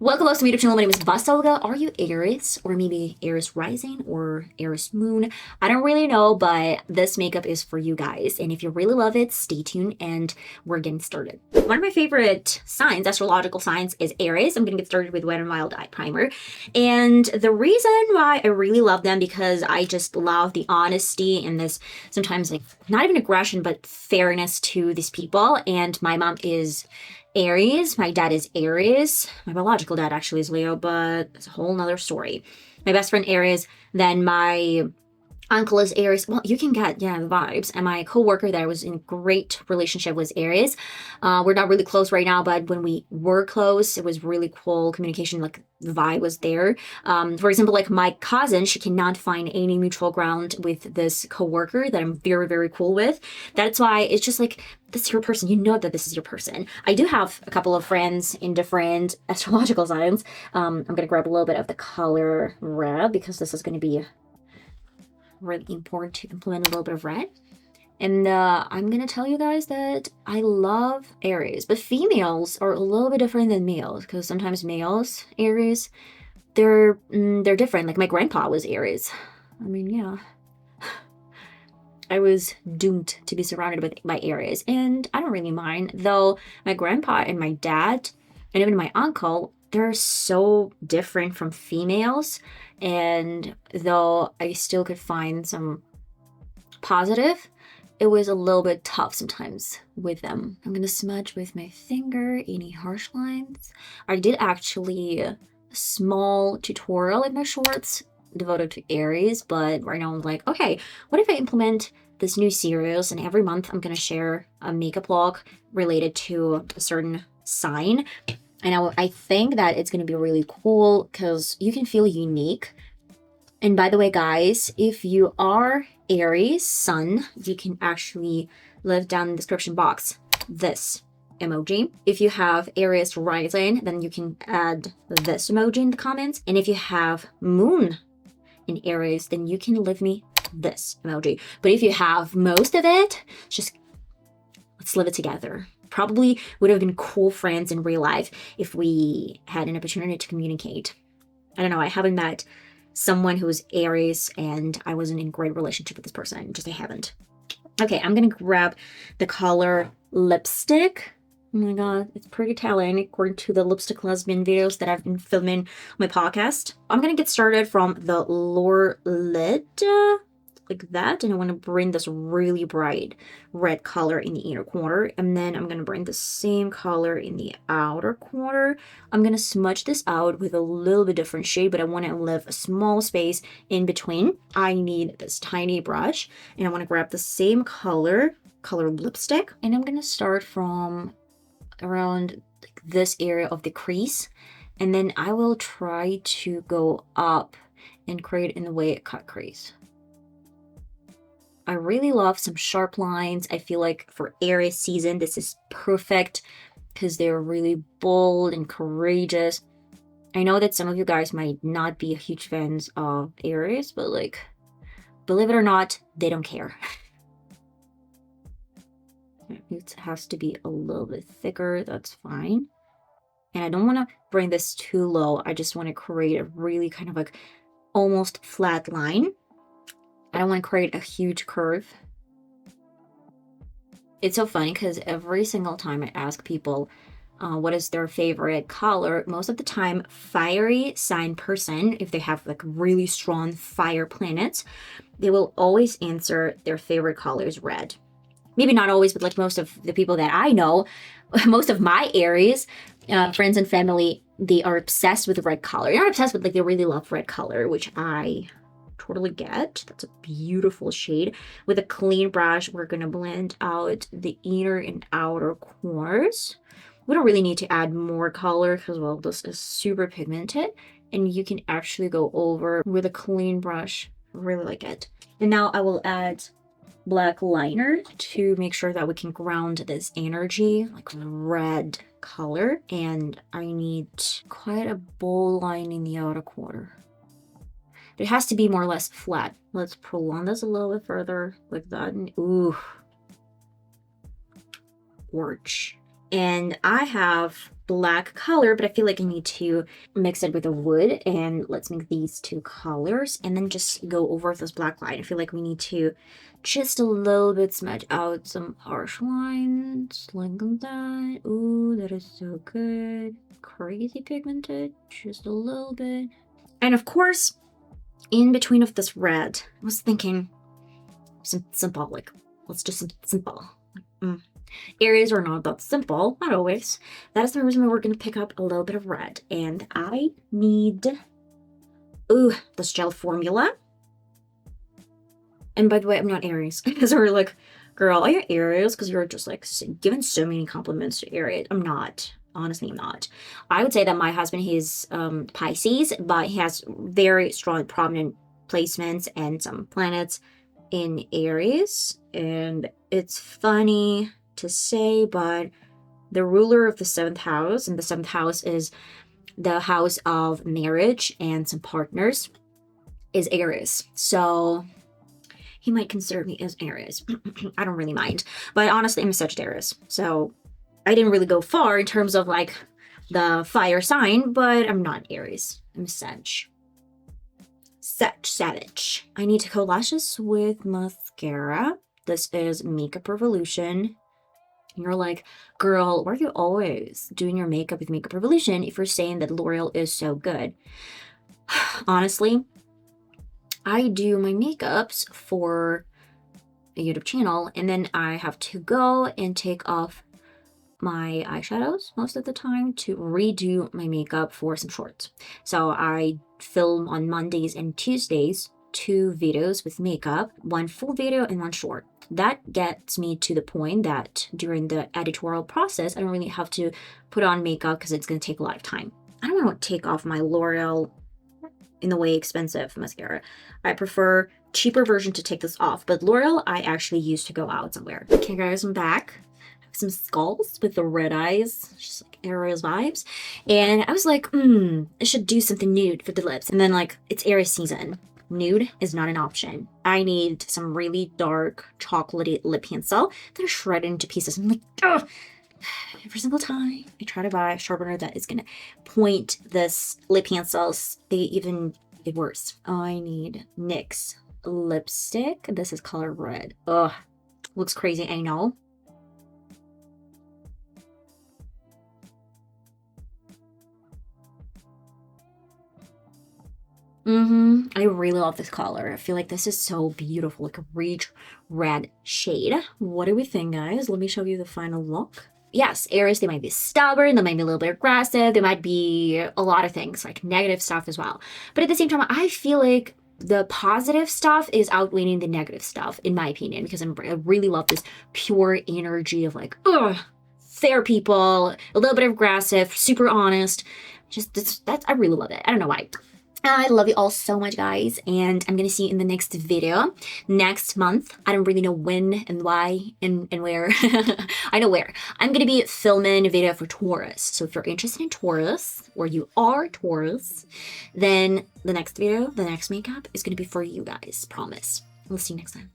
Welcome back to my YouTube channel. My name is VassaOlga. Are you Aries or maybe Aries rising or Aries moon? I don't really know, but this makeup is for you guys. And if you really love it, stay tuned and we're getting started. One of my favorite signs, astrological signs, is Aries. I'm going to get started with Wet n Wild Eye Primer. And the reason why I really love them, because I just love the honesty and this sometimes like not even aggression, but fairness to these people. And my mom is Aries. My dad is Aries. My biological dad actually is Leo, but it's a whole nother story. My best friend Aries. Then my uncle is Aries. Well, you can get, yeah, the vibes. And my coworker that I was in great relationship was Aries. We're not really close right now, but when we were close, it was really cool communication. Like the vibe was there. For example, like my cousin, she cannot find any mutual ground with this coworker that I'm very, very cool with. That's why it's just like, this is your person. You know that this is your person. I do have a couple of friends in different astrological signs. I'm going to grab a little bit of the color red because this is going to be really important to implement a little bit of red. And I'm gonna tell you guys that I love Aries, but females are a little bit different than males, because sometimes males, Aries, they're different. Like my grandpa was Aries. I mean, yeah. I was doomed to be surrounded by Aries, and I don't really mind, though my grandpa and my dad, and even my uncle, they're so different from females, and though I still could find some positive, it was a little bit tough sometimes with them. I'm gonna smudge with my finger any harsh lines. I did actually a small tutorial in my shorts devoted to Aries, but right now I'm like, okay, what if I implement this new series and every month I'm gonna share a makeup look related to a certain sign. And I think that it's gonna be really cool because you can feel unique. And by the way, guys, if you are Aries sun, you can actually leave down in the description box this emoji. If you have Aries rising, then you can add this emoji in the comments. And if you have moon in Aries, then you can leave me this emoji. But if you have most of it, just let's live it together. Probably would have been cool friends in real life if we had an opportunity to communicate. I don't know, I haven't met someone who's Aries and I wasn't in a great relationship with this person. Just I haven't. Okay, I'm gonna grab the color lipstick. Oh my god, it's pretty telling according to the lipstick lesbian videos that I've been filming on my podcast. I'm gonna get started from the lower lid, like that, and I want to bring this really bright red color in the inner corner, and then I'm going to bring the same color in the outer corner. I'm going to smudge this out with a little bit different shade, but I want to leave a small space in between. I need this tiny brush, and I want to grab the same color lipstick, and I'm going to start from around this area of the crease, and then I will try to go up and create in the way a cut crease. I really love some sharp lines. I feel like for Aries season, this is perfect because they're really bold and courageous. I know that some of you guys might not be huge fans of Aries, but like, believe it or not, they don't care. It has to be a little bit thicker, that's fine. And I don't want to bring this too low. I just want to create a really kind of like almost flat line. I don't want to create a huge curve. It's so funny because every single time I ask people what is their favorite color, most of the time, fiery sign person, if they have like really strong fire planets, they will always answer their favorite color is red. Maybe not always, but like most of the people that I know, most of my Aries friends and family, they are obsessed with red color. They're not obsessed, but like they really love red color, which I totally get. That's a beautiful shade. With a clean brush, we're gonna blend out the inner and outer corners. We don't really need to add more color because, well, this is super pigmented, and you can actually go over with a clean brush. Really like it. And now I will add black liner to make sure that we can ground this energy, like red color. And I need quite a bold line in the outer corner. It has to be more or less flat. Let's prolong this a little bit further, like that. And ooh, gorge. And I have black color, but I feel like I need to mix it with a wood. And let's make these two colors and then just go over this black line. I feel like we need to just a little bit smudge out some harsh lines like that. Ooh, that is so good. Crazy pigmented, just a little bit. And of course, in between of this red, I was thinking simple, like let's do some simple. Aries are not that simple, not always. That is the reason why we're going to pick up a little bit of red. And I need, this gel formula. And by the way, I'm not Aries. Because we're like, girl, are you Aries? Because you're just like giving so many compliments to Aries. I'm not. Honestly, I'm not. I would say that my husband, he's Pisces, but he has very strong, prominent placements and some planets in Aries. And it's funny to say, but the ruler of the 7th house, and the 7th house is the house of marriage and some partners, is Aries. So he might consider me as Aries. I don't really mind. But honestly, I'm a Sagittarius. So I didn't really go far in terms of like the fire sign, but I'm not Aries. I'm Sag. Savage. I need to coat lashes with mascara. This is Makeup Revolution. And you're like, girl, why are you always doing your makeup with Makeup Revolution if you're saying that L'Oreal is so good? Honestly, I do my makeups for a YouTube channel, and then I have to go and take off my eyeshadows most of the time to redo my makeup for some shorts. So I film on Mondays and Tuesdays 2 videos with makeup, 1 full video and 1 short. That gets me to the point that during the editorial process, I don't really have to put on makeup because it's going to take a lot of time. I don't want to take off my L'Oreal in the way expensive mascara. I prefer cheaper version to take this off, but L'Oreal I actually used to go out somewhere. Okay guys, I'm back. Some skulls with the red eyes, just like Aries vibes. And I was like, I should do something nude for the lips. And then like, it's Aries season. Nude is not an option. I need some really dark chocolatey lip pencil that are shredded into pieces. I'm like, ugh. Every single time I try to buy a sharpener that is gonna point this lip pencils, they even get worse. I need NYX lipstick. This is color red. Ugh, looks crazy, I know. I really love this color. I feel like this is so beautiful, like a rich red shade. What do we think, guys? Let me show you the final look. Yes, Aries, they might be stubborn, they might be a little bit aggressive, they might be a lot of things, like negative stuff as well. But at the same time, I feel like the positive stuff is outweighing the negative stuff, in my opinion, because I really love this pure energy of like, fair people, a little bit aggressive, super honest. Just that's I really love it. I don't know why. I love you all so much, guys, and I'm gonna see you in the next video next month. I don't really know when and why and where. I know where. I'm gonna be filming a video for Taurus. So if you're interested in Taurus, or you are Taurus, then the next video, the next makeup is gonna be for you guys. Promise. We'll see you next time.